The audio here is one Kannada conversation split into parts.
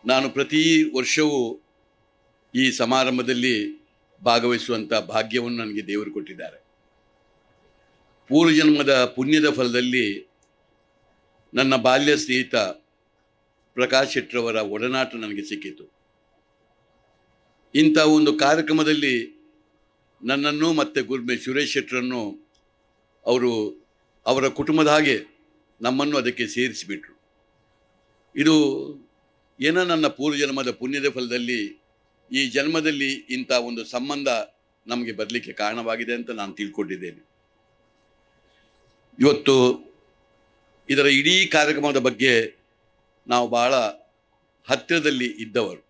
ನಾನು ಪ್ರತಿ ವರ್ಷವೂ ಈ ಸಮಾರಂಭದಲ್ಲಿ ಭಾಗವಹಿಸುವಂಥ ಭಾಗ್ಯವನ್ನು ನನಗೆ ದೇವರು ಕೊಟ್ಟಿದ್ದಾರೆ. ಪೂರ್ವಜನ್ಮದ ಪುಣ್ಯದ ಫಲದಲ್ಲಿ ನನ್ನ ಬಾಲ್ಯ ಸ್ನೇಹಿತ ಪ್ರಕಾಶ್ ಶೆಟ್ಟರವರ ಒಡನಾಟ ನನಗೆ ಸಿಕ್ಕಿತು. ಇಂಥ ಒಂದು ಕಾರ್ಯಕ್ರಮದಲ್ಲಿ ನನ್ನನ್ನು ಮತ್ತು ಗುರುಮೆ ಸುರೇಶ್ ಶೆಟ್ಟರನ್ನು ಅವರ ಕುಟುಂಬದ ಹಾಗೆ ನಮ್ಮನ್ನು ಅದಕ್ಕೆ ಸೇರಿಸಿಬಿಟ್ರು. ಇದು ಏನೋ ನನ್ನ ಪೂರ್ವಜನ್ಮದ ಪುಣ್ಯದ ಫಲದಲ್ಲಿ ಈ ಜನ್ಮದಲ್ಲಿ ಇಂಥ ಒಂದು ಸಂಬಂಧ ನಮಗೆ ಬರಲಿಕ್ಕೆ ಕಾರಣವಾಗಿದೆ ಅಂತ ನಾನು ತಿಳ್ಕೊಂಡಿದ್ದೇನೆ. ಇವತ್ತು ಇದರ ಇಡೀ ಕಾರ್ಯಕ್ರಮದ ಬಗ್ಗೆ ನಾವು ಬಹಳ ಹತ್ತಿರದಲ್ಲಿ ಇದ್ದವರು.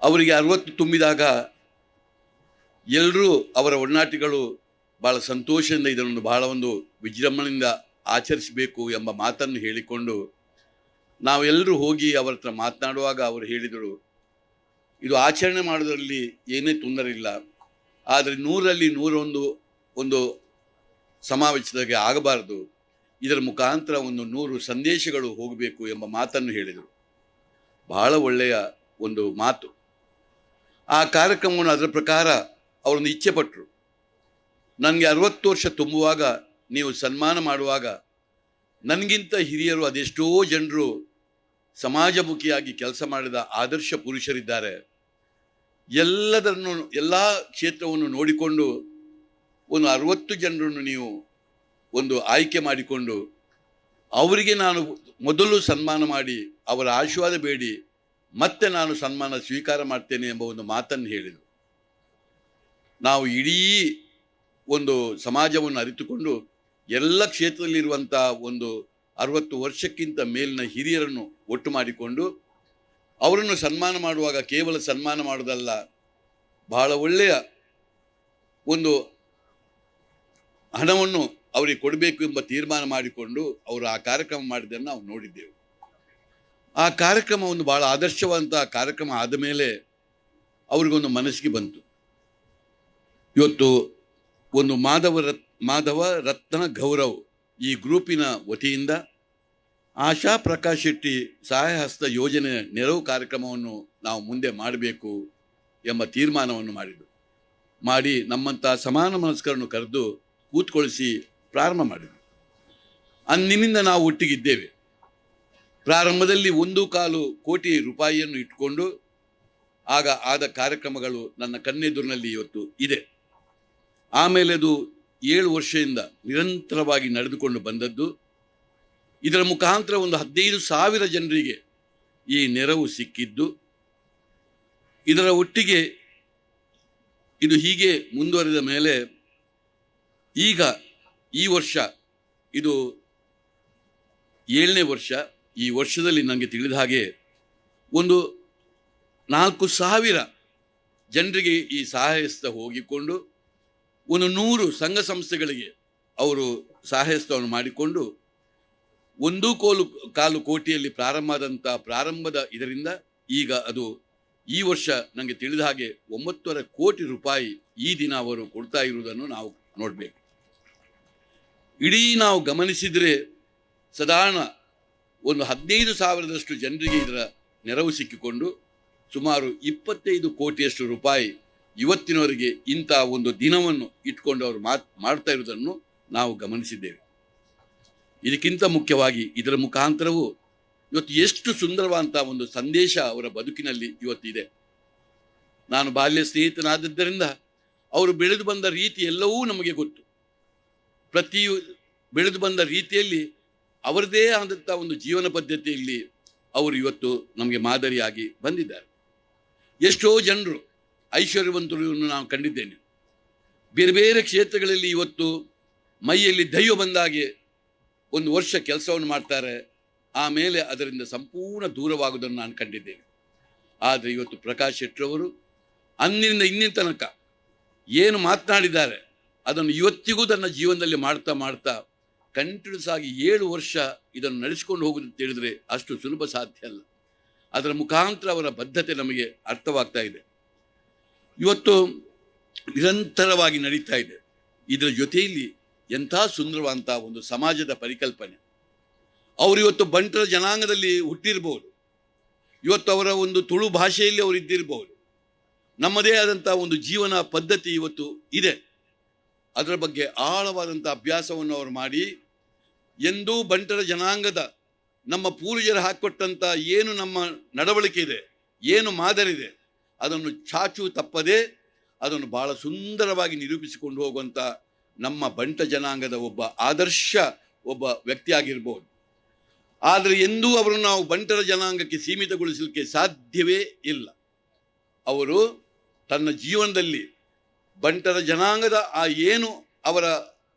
ಅವರಿಗೆ 60 ತುಂಬಿದಾಗ ಎಲ್ಲರೂ ಅವರ ಒಡನಾಟಿಗಳು ಭಾಳ ಸಂತೋಷದಿಂದ ಇದನ್ನು ಬಹಳ ಒಂದು ವಿಜೃಂಭಣೆಯಿಂದ ಆಚರಿಸಬೇಕು ಎಂಬ ಮಾತನ್ನು ಹೇಳಿಕೊಂಡು ನಾವೆಲ್ಲರೂ ಹೋಗಿ ಅವರ ಹತ್ರ ಮಾತನಾಡುವಾಗ ಅವರು ಹೇಳಿದರು, ಇದು ಆಚರಣೆ ಮಾಡೋದರಲ್ಲಿ ಏನೇ ತೊಂದರೆ ಇಲ್ಲ, ಆದರೆ 100ರಲ್ಲಿ 101 ಸಮಾವೇಶದಾಗೆ ಆಗಬಾರ್ದು, ಇದರ ಮುಖಾಂತರ 100 ಸಂದೇಶಗಳು ಹೋಗಬೇಕು ಎಂಬ ಮಾತನ್ನು ಹೇಳಿದರು. ಬಹಳ ಒಳ್ಳೆಯ ಒಂದು ಮಾತು. ಆ ಕಾರ್ಯಕ್ರಮವನ್ನು ಅದರ ಪ್ರಕಾರ ಅವರೊಂದು ಇಚ್ಛೆ ಪಟ್ಟರು. ನನಗೆ 60 ವರ್ಷ ತುಂಬುವಾಗ ನೀವು ಸನ್ಮಾನ ಮಾಡುವಾಗ ನನಗಿಂತ ಹಿರಿಯರು ಅದೆಷ್ಟೋ ಜನರು ಸಮಾಜಮುಖಿಯಾಗಿ ಕೆಲಸ ಮಾಡಿದ ಆದರ್ಶ ಪುರುಷರಿದ್ದಾರೆ, ಎಲ್ಲ ಕ್ಷೇತ್ರವನ್ನು ನೋಡಿಕೊಂಡು 60 ಜನರನ್ನು ನೀವು ಆಯ್ಕೆ ಮಾಡಿಕೊಂಡು ಅವರಿಗೆ ನಾನು ಮೊದಲು ಸನ್ಮಾನ ಮಾಡಿ ಅವರ ಆಶೀರ್ವಾದ ಬೇಡಿ ಮತ್ತೆ ನಾನು ಸನ್ಮಾನ ಸ್ವೀಕಾರ ಮಾಡ್ತೇನೆ ಎಂಬ ಒಂದು ಮಾತನ್ನು ಹೇಳಿದರು. ನಾವು ಇಡೀ ಸಮಾಜವನ್ನು ಅರಿತುಕೊಂಡು ಎಲ್ಲ ಕ್ಷೇತ್ರದಲ್ಲಿರುವಂಥ 60 ವರ್ಷಕ್ಕಿಂತ ಮೇಲಿನ ಹಿರಿಯರನ್ನು ಒಟ್ಟು ಮಾಡಿಕೊಂಡು ಅವರನ್ನು ಸನ್ಮಾನ ಮಾಡುವಾಗ ಕೇವಲ ಸನ್ಮಾನ ಮಾಡೋದಲ್ಲ, ಬಹಳ ಒಳ್ಳೆಯ ಹಣವನ್ನು ಅವರಿಗೆ ಕೊಡಬೇಕು ಎಂಬ ತೀರ್ಮಾನ ಮಾಡಿಕೊಂಡು ಅವರು ಆ ಕಾರ್ಯಕ್ರಮ ಮಾಡಿದ್ದನ್ನು ನಾವು ನೋಡಿದ್ದೆವು. ಆ ಕಾರ್ಯಕ್ರಮ ಬಹಳ ಆದರ್ಶವಂತ ಕಾರ್ಯಕ್ರಮ ಆದ ಮೇಲೆ ಅವ್ರಿಗೊಂದು ಮನಸ್ಸಿಗೆ ಬಂತು, ಇವತ್ತು ಮಾಧವ ರತ್ನ ಗೌರವ್ ಈ ಗ್ರೂಪಿನ ವತಿಯಿಂದ ಆಶಾ ಪ್ರಕಾಶ್ ಶೆಟ್ಟಿ ಸಹಾಯ ಹಸ್ತ ಯೋಜನೆ ನೆರವು ಕಾರ್ಯಕ್ರಮವನ್ನು ನಾವು ಮುಂದೆ ಮಾಡಬೇಕು ಎಂಬ ತೀರ್ಮಾನವನ್ನು ಮಾಡಿ ನಮ್ಮಂಥ ಸಮಾನ ಮನಸ್ಕರನ್ನು ಕರೆದು ಕೂತ್ಕೊಳಿಸಿ ಪ್ರಾರಂಭ ಮಾಡಿದರು. ಅಂದಿನಿಂದ ನಾವು ಒಟ್ಟಿಗಿದ್ದೇವೆ. ಪ್ರಾರಂಭದಲ್ಲಿ 1.25 ಕೋಟಿ ರೂಪಾಯಿಯನ್ನು ಇಟ್ಕೊಂಡು ಆಗ ಆದ ಕಾರ್ಯಕ್ರಮಗಳು ನನ್ನ ಕಣ್ಣೆದುರಿನಲ್ಲಿ ಇವತ್ತು ಇದೆ. ಆಮೇಲೆ ಅದು 7 ವರ್ಷದಿಂದ ನಿರಂತರವಾಗಿ ನಡೆದುಕೊಂಡು ಬಂದದ್ದು. ಇದರ ಮುಖಾಂತರ 15,000 ಜನರಿಗೆ ಈ ನೆರವು ಸಿಕ್ಕಿದ್ದು. ಇದರ ಒಟ್ಟಿಗೆ ಇದು ಹೀಗೆ ಮುಂದುವರೆದ ಮೇಲೆ ಈಗ ಈ ವರ್ಷ ಇದು 7ನೇ ವರ್ಷ. ಈ ವರ್ಷದಲ್ಲಿ ನನಗೆ ತಿಳಿದ ಹಾಗೆ 4,000 ಜನರಿಗೆ ಈ ಸಹಾಯಸ್ತ ಹೋಗಿಕೊಂಡು 100 ಸಂಘ ಸಂಸ್ಥೆಗಳಿಗೆ ಅವರು ಸಹಾಯಸ್ತವನ್ನು ಮಾಡಿಕೊಂಡು 1.25 ಕೋಟಿಯಲ್ಲಿ ಪ್ರಾರಂಭದ ಇದರಿಂದ ಈಗ ಅದು ಈ ವರ್ಷ ನನಗೆ ತಿಳಿದ ಹಾಗೆ 9.5 ಕೋಟಿ ರೂಪಾಯಿ ಈ ದಿನ ಅವರು ಕೊಡ್ತಾ ಇರುವುದನ್ನು ನಾವು ನೋಡಬೇಕು. ಇಡೀ ನಾವು ಗಮನಿಸಿದರೆ ಸಾಧಾರಣ 15,000ದಷ್ಟು ಜನರಿಗೆ ಇದರ ನೆರವು ಸಿಕ್ಕಿಕೊಂಡು ಸುಮಾರು 25 ಕೋಟಿಯಷ್ಟು ರೂಪಾಯಿ ಇವತ್ತಿನವರೆಗೆ ಇಂಥ ದಿನವನ್ನು ಇಟ್ಕೊಂಡು ಅವರು ಮಾಡ್ತಾ ಇರುವುದನ್ನು ನಾವು ಗಮನಿಸಿದ್ದೇವೆ. ಇದಕ್ಕಿಂತ ಮುಖ್ಯವಾಗಿ ಇದರ ಮುಖಾಂತರವೂ ಇವತ್ತು ಎಷ್ಟು ಸುಂದರವಾದಂಥ ಸಂದೇಶ ಅವರ ಬದುಕಿನಲ್ಲಿ ಇವತ್ತಿದೆ. ನಾನು ಬಾಲ್ಯ ಸ್ನೇಹಿತನಾದದ್ದರಿಂದ ಅವರು ಬೆಳೆದು ಬಂದ ರೀತಿ ಎಲ್ಲವೂ ನಮಗೆ ಗೊತ್ತು. ಬೆಳೆದು ಬಂದ ರೀತಿಯಲ್ಲಿ ಅವರದೇ ಆದಂಥ ಜೀವನ ಪದ್ಧತಿಯಲ್ಲಿ ಅವರು ಇವತ್ತು ನಮಗೆ ಮಾದರಿಯಾಗಿ ಬಂದಿದ್ದಾರೆ. ಎಷ್ಟೋ ಜನರು ಐಶ್ವರ್ಯವಂತರನ್ನು ನಾನು ಕಂಡಿದ್ದೇನೆ. ಬೇರೆ ಬೇರೆ ಕ್ಷೇತ್ರಗಳಲ್ಲಿ ಇವತ್ತು ಮೈಯಲ್ಲಿ ದೈವ ಬಂದಾಗೆ 1 ವರ್ಷ ಕೆಲಸವನ್ನು ಮಾಡ್ತಾರೆ, ಆಮೇಲೆ ಅದರಿಂದ ಸಂಪೂರ್ಣ ದೂರವಾಗುವುದನ್ನು ನಾನು ಕಂಡಿದ್ದೇನೆ. ಆದರೆ ಇವತ್ತು ಪ್ರಕಾಶ್ ಶೆಟ್ಟರವರು ಅಂದಿನಿಂದ ಇನ್ನಿನ ತನಕ ಏನು ಮಾತನಾಡಿದ್ದಾರೆ ಅದನ್ನು ಇವತ್ತಿಗೂ ತನ್ನ ಜೀವನದಲ್ಲಿ ಮಾಡ್ತಾ ಕಂಟಿನ್ಯೂಸ್ ಆಗಿ 7 ವರ್ಷ ಇದನ್ನು ನಡೆಸಿಕೊಂಡು ಹೋಗುವುದು ಅಂತ ಹೇಳಿದರೆ ಅಷ್ಟು ಸುಲಭ ಸಾಧ್ಯ ಅಲ್ಲ. ಅದರ ಮುಖಾಂತರ ಅವರ ಬದ್ಧತೆ ನಮಗೆ ಅರ್ಥವಾಗ್ತಾ ಇದೆ. ಇವತ್ತು ನಿರಂತರವಾಗಿ ನಡೀತಾ ಇದೆ. ಇದರ ಜೊತೆಯಲ್ಲಿ ಎಂಥ ಸುಂದರವಾದಂಥ ಸಮಾಜದ ಪರಿಕಲ್ಪನೆ. ಅವರು ಇವತ್ತು ಬಂಟರ ಜನಾಂಗದಲ್ಲಿ ಹುಟ್ಟಿರ್ಬೋದು, ಇವತ್ತು ಅವರ ಒಂದು ತುಳು ಭಾಷೆಯಲ್ಲಿ ಅವರು ಇದ್ದಿರಬಹುದು. ನಮ್ಮದೇ ಆದಂಥ ಒಂದು ಜೀವನ ಪದ್ಧತಿ ಇವತ್ತು ಇದೆ. ಅದರ ಬಗ್ಗೆ ಆಳವಾದಂಥ ಅಭ್ಯಾಸವನ್ನು ಅವರು ಮಾಡಿ ಎಂದೂ ಬಂಟರ ಜನಾಂಗದ ನಮ್ಮ ಪೂರ್ವಜರು ಹಾಕಿಕೊಟ್ಟಂಥ ಏನು ನಮ್ಮ ನಡವಳಿಕೆ ಇದೆ, ಏನು ಮಾದರಿದೆ, ಅದನ್ನು ಚಾಚು ತಪ್ಪದೆ ಅದನ್ನು ಬಹಳ ಸುಂದರವಾಗಿ ನಿರೂಪಿಸಿಕೊಂಡು ಹೋಗುವಂಥ ನಮ್ಮ ಬಂಟ ಜನಾಂಗದ ಒಬ್ಬ ಆದರ್ಶ ಒಬ್ಬ ವ್ಯಕ್ತಿಯಾಗಿರ್ಬೋದು. ಆದರೆ ಎಂದೂ ಅವರನ್ನು ನಾವು ಬಂಟರ ಜನಾಂಗಕ್ಕೆ ಸೀಮಿತಗೊಳಿಸಲಿಕ್ಕೆ ಸಾಧ್ಯವೇ ಇಲ್ಲ. ಅವರು ತನ್ನ ಜೀವನದಲ್ಲಿ ಬಂಟರ ಜನಾಂಗದ ಆ ಏನು ಅವರ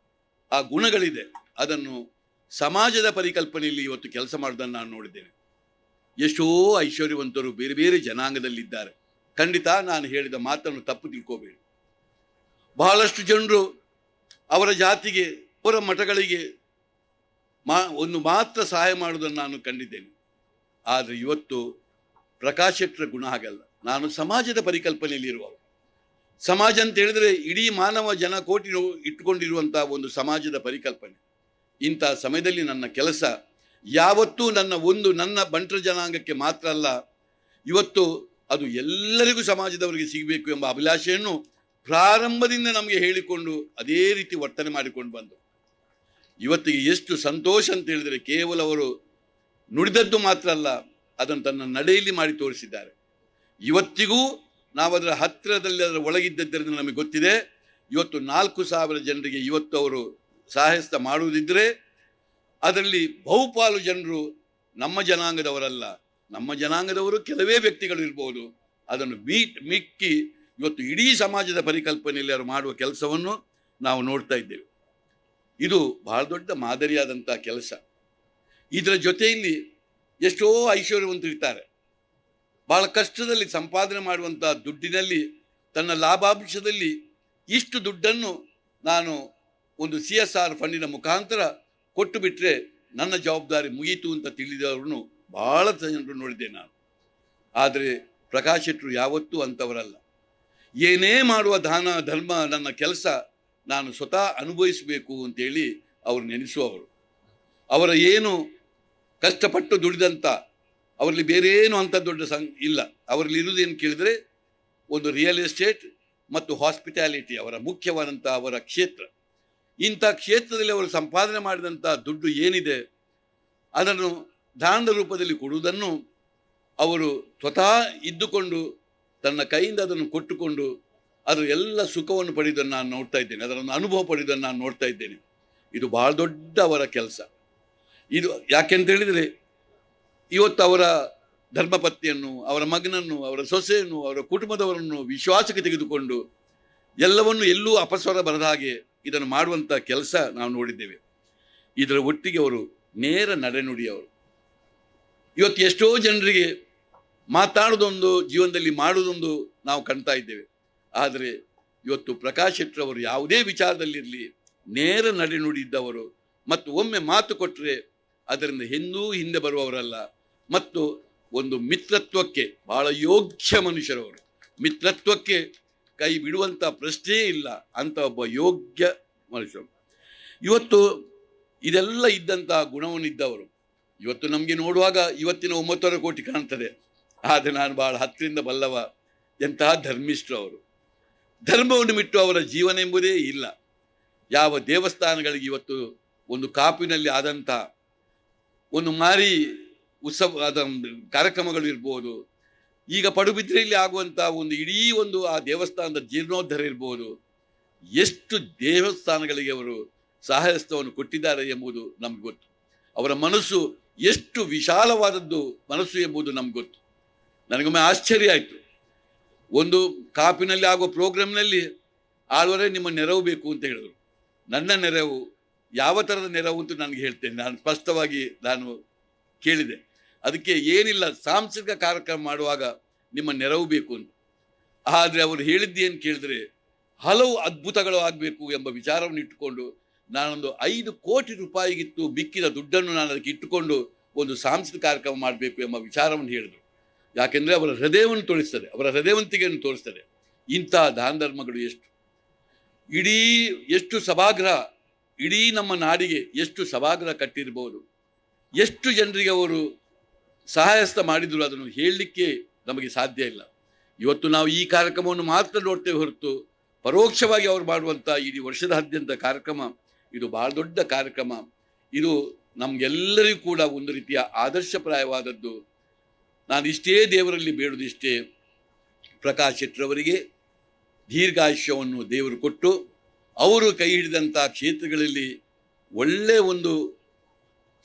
ಆ ಗುಣಗಳಿದೆ ಅದನ್ನು ಸಮಾಜದ ಪರಿಕಲ್ಪನೆಯಲ್ಲಿ ಇವತ್ತು ಕೆಲಸ ಮಾಡೋದನ್ನು ನಾನು ನೋಡಿದ್ದೇನೆ. ಎಷ್ಟೋ ಐಶ್ವರ್ಯವಂತರು ಬೇರೆ ಬೇರೆ ಜನಾಂಗದಲ್ಲಿದ್ದಾರೆ. ಖಂಡಿತ ನಾನು ಹೇಳಿದ ಮಾತನ್ನು ತಪ್ಪು ತಿಳ್ಕೋಬೇಡಿ. ಬಹಳಷ್ಟು ಜನರು ಅವರ ಜಾತಿಗೆ, ಅವರ ಮಠಗಳಿಗೆ ಒಂದು ಮಾತ್ರ ಸಹಾಯ ಮಾಡುವುದನ್ನು ನಾನು ಕಂಡಿದ್ದೇನೆ. ಆದರೆ ಇವತ್ತು ಪ್ರಕಾಶ್ ಶೆಟ್ಟರ ಗುಣ ಹಾಗಲ್ಲ. ನಾನು ಸಮಾಜದ ಪರಿಕಲ್ಪನೆಯಲ್ಲಿ ಇರುವವ. ಸಮಾಜ ಅಂತ ಹೇಳಿದ್ರೆ ಇಡೀ ಮಾನವ ಜನಕೋಟಿ ಇಟ್ಟುಕೊಂಡಿರುವಂಥ ಒಂದು ಸಮಾಜದ ಪರಿಕಲ್ಪನೆ. ಇಂಥ ಸಮಯದಲ್ಲಿ ನನ್ನ ಕೆಲಸ ಯಾವತ್ತೂ ನನ್ನ ಬಂಟರ ಜನಾಂಗಕ್ಕೆ ಮಾತ್ರ ಅಲ್ಲ, ಇವತ್ತು ಅದು ಎಲ್ಲರಿಗೂ ಸಮಾಜದವರಿಗೆ ಸಿಗಬೇಕು ಎಂಬ ಅಭಿಲಾಷೆಯನ್ನು ಪ್ರಾರಂಭದಿಂದ ನಮಗೆ ಹೇಳಿಕೊಂಡು ಅದೇ ರೀತಿ ವರ್ತನೆ ಮಾಡಿಕೊಂಡು ಬಂದು ಇವತ್ತಿಗೆ ಎಷ್ಟು ಸಂತೋಷ ಅಂತ ಹೇಳಿದರೆ, ಕೇವಲ ಅವರು ನುಡಿದದ್ದು ಮಾತ್ರ ಅಲ್ಲ, ಅದನ್ನು ತನ್ನ ನಡೆಯಲ್ಲಿ ಮಾಡಿ ತೋರಿಸಿದ್ದಾರೆ. ಇವತ್ತಿಗೂ ನಾವು ಅದರ ಹತ್ತಿರದಲ್ಲಿ ಅದರ ಒಳಗಿದ್ದರಿಂದ ನಮಗೆ ಗೊತ್ತಿದೆ. ಇವತ್ತು 4,000 ಜನರಿಗೆ ಇವತ್ತು ಅವರು ಸಹಾಯಸ್ತ ಮಾಡುವುದಿದ್ದರೆ ಅದರಲ್ಲಿ ಬಹುಪಾಲು ಜನರು ನಮ್ಮ ಜನಾಂಗದವರಲ್ಲ. ನಮ್ಮ ಜನಾಂಗದವರು ಕೆಲವೇ ವ್ಯಕ್ತಿಗಳು ಇರ್ಬೋದು. ಅದನ್ನು ಮಿಕ್ಕಿ ಇವತ್ತು ಇಡೀ ಸಮಾಜದ ಪರಿಕಲ್ಪನೆಯಲ್ಲಿ ಅವರು ಮಾಡುವ ಕೆಲಸವನ್ನು ನಾವು ನೋಡ್ತಾ ಇದ್ದೇವೆ. ಇದು ಬಹಳ ದೊಡ್ಡ ಮಾದರಿಯಾದಂಥ ಕೆಲಸ. ಇದರ ಜೊತೆಯಲ್ಲಿ ಎಷ್ಟೋ ಐಶ್ವರ್ಯವಂತರಿರ್ತಾರೆ. ಬಹಳ ಕಷ್ಟದಲ್ಲಿ ಸಂಪಾದನೆ ಮಾಡುವಂಥ ದುಡ್ಡಿನಲ್ಲಿ ತನ್ನ ಲಾಭಾಂಶದಲ್ಲಿ ಇಷ್ಟು ದುಡ್ಡನ್ನು ನಾನು ಒಂದು CSR ಫಂಡಿನ ಮುಖಾಂತರ ಕೊಟ್ಟು ಬಿಟ್ಟರೆ ನನ್ನ ಜವಾಬ್ದಾರಿ ಮುಗೀತು ಅಂತ ತಿಳಿದವ್ರನ್ನು ಬಹಳ ಜನರು ನೋಡಿದ್ದೆ ನಾನು. ಆದರೆ ಪ್ರಕಾಶ್ ಶೆಟ್ಟರು ಯಾವತ್ತೂ ಅಂಥವರಲ್ಲ. ಏನೇ ಮಾಡುವ ದಾನ ಧರ್ಮ ನನ್ನ ಕೆಲಸ ನಾನು ಸ್ವತಃ ಅನುಭವಿಸಬೇಕು ಅಂತೇಳಿ ಅವರು ನೆನೆಸುವವರು. ಅವರ ಏನು ಕಷ್ಟಪಟ್ಟು ದುಡಿದಂಥ ಅವರಲ್ಲಿ ಬೇರೆ ಏನು ಅಂಥ ದೊಡ್ಡ ಇಲ್ಲ. ಅವರಲ್ಲಿ ಇರುವುದೇನು ಕೇಳಿದರೆ ಒಂದು ರಿಯಲ್ ಎಸ್ಟೇಟ್ ಮತ್ತು ಹಾಸ್ಪಿಟಾಲಿಟಿ ಅವರ ಮುಖ್ಯವಾದಂಥ ಅವರ ಕ್ಷೇತ್ರ. ಇಂಥ ಕ್ಷೇತ್ರದಲ್ಲಿ ಅವರು ಸಂಪಾದನೆ ಮಾಡಿದಂಥ ದುಡ್ಡು ಏನಿದೆ ಅದನ್ನು ದಾನದ ರೂಪದಲ್ಲಿ ಕೊಡುವುದನ್ನು ಅವರು ಸ್ವತಃ ಇದ್ದುಕೊಂಡು ತನ್ನ ಕೈಯಿಂದ ಅದನ್ನು ಕೊಟ್ಟುಕೊಂಡು ಅದರ ಎಲ್ಲ ಸುಖವನ್ನು ಪಡೆಯುವುದನ್ನು ನಾನು ನೋಡ್ತಾ ಇದ್ದೇನೆ. ಅದರನ್ನು ಅನುಭವ ಪಡೆಯುವುದನ್ನು ನಾನು ನೋಡ್ತಾ ಇದ್ದೇನೆ. ಇದು ಬಹಳ ದೊಡ್ಡ ಅವರ ಕೆಲಸ. ಇದು ಯಾಕೆಂತ ಹೇಳಿದರೆ ಇವತ್ತು ಅವರ ಧರ್ಮಪತ್ನಿಯನ್ನು, ಅವರ ಮಗನನ್ನು, ಅವರ ಸೊಸೆಯನ್ನು, ಅವರ ಕುಟುಂಬದವರನ್ನು ವಿಶ್ವಾಸಕ್ಕೆ ತೆಗೆದುಕೊಂಡು ಎಲ್ಲವನ್ನು ಎಲ್ಲೂ ಅಪಸ್ವರ ಬರದ ಹಾಗೆ ಇದನ್ನು ಮಾಡುವಂಥ ಕೆಲಸ ನಾವು ನೋಡಿದ್ದೇವೆ. ಇದರ ಒಟ್ಟಿಗೆ ಅವರು ನೇರ ನಡೆನುಡಿಯವರು. ಇವತ್ತು ಎಷ್ಟೋ ಜನರಿಗೆ ಮಾತಾಡೋದೊಂದು, ಜೀವನದಲ್ಲಿ ಮಾಡೋದೊಂದು ನಾವು ಕಾಣ್ತಾ ಇದ್ದೇವೆ. ಆದರೆ ಇವತ್ತು ಪ್ರಕಾಶ್ ಶೆಟ್ಟರವರು ಯಾವುದೇ ವಿಚಾರದಲ್ಲಿರಲಿ ನೇರ ನಡೆನುಡಿ ಇದ್ದವರು ಮತ್ತು ಒಮ್ಮೆ ಮಾತು ಕೊಟ್ಟರೆ ಅದರಿಂದ ಎಂದೂ ಹಿಂದೆ ಬರುವವರಲ್ಲ. ಮತ್ತು ಒಂದು ಮಿತ್ರತ್ವಕ್ಕೆ ಬಹಳ ಯೋಗ್ಯ ಮನುಷ್ಯರವರು. ಮಿತ್ರತ್ವಕ್ಕೆ ಕೈ ಬಿಡುವಂಥ ಪ್ರಶ್ನೆಯೇ ಇಲ್ಲ ಅಂತ ಒಬ್ಬ ಯೋಗ್ಯ ಮನುಷ್ಯರು. ಇವತ್ತು ಇದೆಲ್ಲ ಇದ್ದಂಥ ಗುಣವನ್ನಿದ್ದವರು. ಇವತ್ತು ನಮಗೆ ನೋಡುವಾಗ ಇವತ್ತಿನ 9 ಕೋಟಿ ಕಾಣ್ತದೆ. ಆದರೆ ನಾನು ಬಹಳ ಹತ್ತಿರಿಂದ ಬಲ್ಲವ ಎಂತಹ ಧರ್ಮಿಷ್ಠರು ಅವರು. ಧರ್ಮವನ್ನು ಬಿಟ್ಟು ಅವರ ಜೀವನ ಎಂಬುದೇ ಇಲ್ಲ. ಯಾವ ದೇವಸ್ಥಾನಗಳಿಗೆ ಇವತ್ತು ಒಂದು ಕಾಪಿನಲ್ಲಿ ಆದಂಥ ಒಂದು ಮಾರಿ ಉತ್ಸವ ಕಾರ್ಯಕ್ರಮಗಳು ಇರ್ಬೋದು, ಈಗ ಪಡುಬಿದ್ರೆಯಲ್ಲಿ ಆಗುವಂಥ ಒಂದು ಇಡೀ ಒಂದು ಆ ದೇವಸ್ಥಾನದ ಜೀರ್ಣೋದ್ಧಾರ ಇರ್ಬೋದು, ಎಷ್ಟು ದೇವಸ್ಥಾನಗಳಿಗೆ ಅವರು ಸಹಾಯಸ್ತವನ್ನು ಕೊಟ್ಟಿದ್ದಾರೆ ಎಂಬುದು ನಮ್ಗೆ ಗೊತ್ತು. ಅವರ ಮನಸ್ಸು ಎಷ್ಟು ವಿಶಾಲವಾದದ್ದು ಮನಸ್ಸು ಎಂಬುದು ನಮ್ಗೆ ಗೊತ್ತು. ನನಗೊಮ್ಮೆ ಆಶ್ಚರ್ಯ ಆಯಿತು. ಒಂದು ಕಾಪಿನಲ್ಲಿ ಆಗುವ ಪ್ರೋಗ್ರಾಮ್ನಲ್ಲಿ ಆಳ್ವರೆ ನಿಮ್ಮ ನೆರವು ಬೇಕು ಅಂತ ಹೇಳಿದರು. ನನ್ನ ನೆರವು ಯಾವ ಥರದ ನೆರವು ಅಂತ ನನಗೆ ಹೇಳ್ತೇನೆ. ನಾನು ಸ್ಪಷ್ಟವಾಗಿ ಕೇಳಿದೆ. ಅದಕ್ಕೆ ಏನಿಲ್ಲ, ಸಾಂಸ್ಕೃತಿಕ ಕಾರ್ಯಕ್ರಮ ಮಾಡುವಾಗ ನಿಮ್ಮ ನೆರವು ಬೇಕು ಅಂತ. ಆದರೆ ಅವರು ಹೇಳಿದ್ದೇನು ಕೇಳಿದ್ರೆ ಹಲವು ಅದ್ಭುತಗಳು ಆಗಬೇಕು ಎಂಬ ವಿಚಾರವನ್ನು ಇಟ್ಟುಕೊಂಡು ನಾನೊಂದು 5 ಕೋಟಿ ರೂಪಾಯಿಗಿತ್ತು ಮಿಕ್ಕಿದ ದುಡ್ಡನ್ನು ನಾನು ಅದಕ್ಕೆ ಇಟ್ಟುಕೊಂಡು ಒಂದು ಸಾಂಸ್ಕೃತಿಕ ಕಾರ್ಯಕ್ರಮ ಮಾಡಬೇಕು ಎಂಬ ವಿಚಾರವನ್ನು ಹೇಳಿದರು. ಯಾಕೆಂದರೆ ಅವರ ಹೃದಯವನ್ನು ತೋರಿಸ್ತದೆ, ಅವರ ಹೃದಯವಂತಿಕೆಯನ್ನು ತೋರಿಸ್ತದೆ. ಇಂಥ ದಾನ ಧರ್ಮಗಳು ಎಷ್ಟು ಸಭಾಗೃಹ, ಇಡೀ ನಮ್ಮ ನಾಡಿಗೆ ಎಷ್ಟು ಸಭಾಗೃಹ ಕಟ್ಟಿರ್ಬೋದು, ಎಷ್ಟು ಜನರಿಗೆ ಅವರು ಸಹಾಯಸ್ತ ಮಾಡಿದ್ರು ಅದನ್ನು ಹೇಳಲಿಕ್ಕೆ ನಮಗೆ ಸಾಧ್ಯ ಇಲ್ಲ. ಇವತ್ತು ನಾವು ಈ ಕಾರ್ಯಕ್ರಮವನ್ನು ಮಾತ್ರ ನೋಡ್ತೇವೆ ಹೊರತು ಪರೋಕ್ಷವಾಗಿ ಅವರು ಮಾಡುವಂಥ ಇಡೀ ವರ್ಷದಾದ್ಯಂತ ಕಾರ್ಯಕ್ರಮ ಇದು ಬಹಳ ದೊಡ್ಡ ಕಾರ್ಯಕ್ರಮ. ಇದು ನಮಗೆಲ್ಲರಿಗೂ ಕೂಡ ಒಂದು ರೀತಿಯ ಆದರ್ಶಪ್ರಾಯವಾದದ್ದು. ನಾನು ಇಷ್ಟೇ ದೇವರಲ್ಲಿ ಬೇಡುವುದಿಷ್ಟೇ, ಪ್ರಕಾಶ್ ಶೆಟ್ಟರವರಿಗೆ ದೀರ್ಘಾಯುಷ್ಯವನ್ನು ದೇವರು ಕೊಟ್ಟು ಅವರು ಕೈ ಹಿಡಿದಂಥ ಕ್ಷೇತ್ರಗಳಲ್ಲಿ ಒಳ್ಳೆಯ ಒಂದು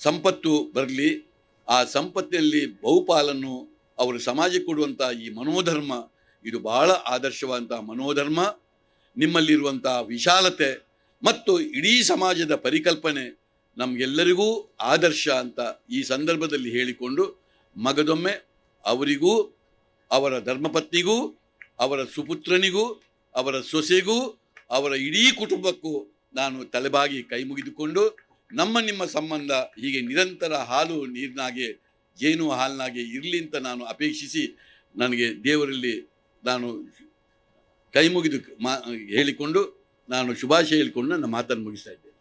ಸಂಪತ್ತು ಬರಲಿ. ಆ ಸಂಪತ್ತಿನಲ್ಲಿ ಬಹುಪಾಲನ್ನು ಅವರು ಸಮಾಜಕ್ಕೆ ಕೊಡುವಂಥ ಈ ಮನೋಧರ್ಮ ಇದು ಬಹಳ ಆದರ್ಶವಾದಂಥ ಮನೋಧರ್ಮ. ನಿಮ್ಮಲ್ಲಿರುವಂಥ ವಿಶಾಲತೆ ಮತ್ತು ಇಡೀ ಸಮಾಜದ ಪರಿಕಲ್ಪನೆ ನಮಗೆಲ್ಲರಿಗೂ ಆದರ್ಶ ಅಂತ ಈ ಸಂದರ್ಭದಲ್ಲಿ ಹೇಳಿಕೊಂಡು ಮಗದೊಮ್ಮೆ ಅವರಿಗೂ ಅವರ ಧರ್ಮಪತ್ನಿಗೂ ಅವರ ಸುಪುತ್ರನಿಗೂ ಅವರ ಸೊಸೆಗೂ ಅವರ ಇಡೀ ಕುಟುಂಬಕ್ಕೂ ನಾನು ತಲೆಬಾಗಿ ಕೈ ಮುಗಿದುಕೊಂಡು ನಿಮ್ಮ ಸಂಬಂಧ ಹೀಗೆ ನಿರಂತರ ಹಾಲು ನೀರಿನಾಗೆ ಜೇನು ಹಾಲಿನಾಗೆ ಇರಲಿ ಅಂತ ನಾನು ಅಪೇಕ್ಷಿಸಿ ನನಗೆ ದೇವರಲ್ಲಿ ನಾನು ಕೈ ಮುಗಿದು ಹೇಳಿಕೊಂಡು ನಾನು ಶುಭಾಶಯ ಹೇಳಿಕೊಂಡು ನನ್ನ ಮಾತನ್ನು ಮುಗಿಸ್ತಾ ಇದ್ದೇನೆ.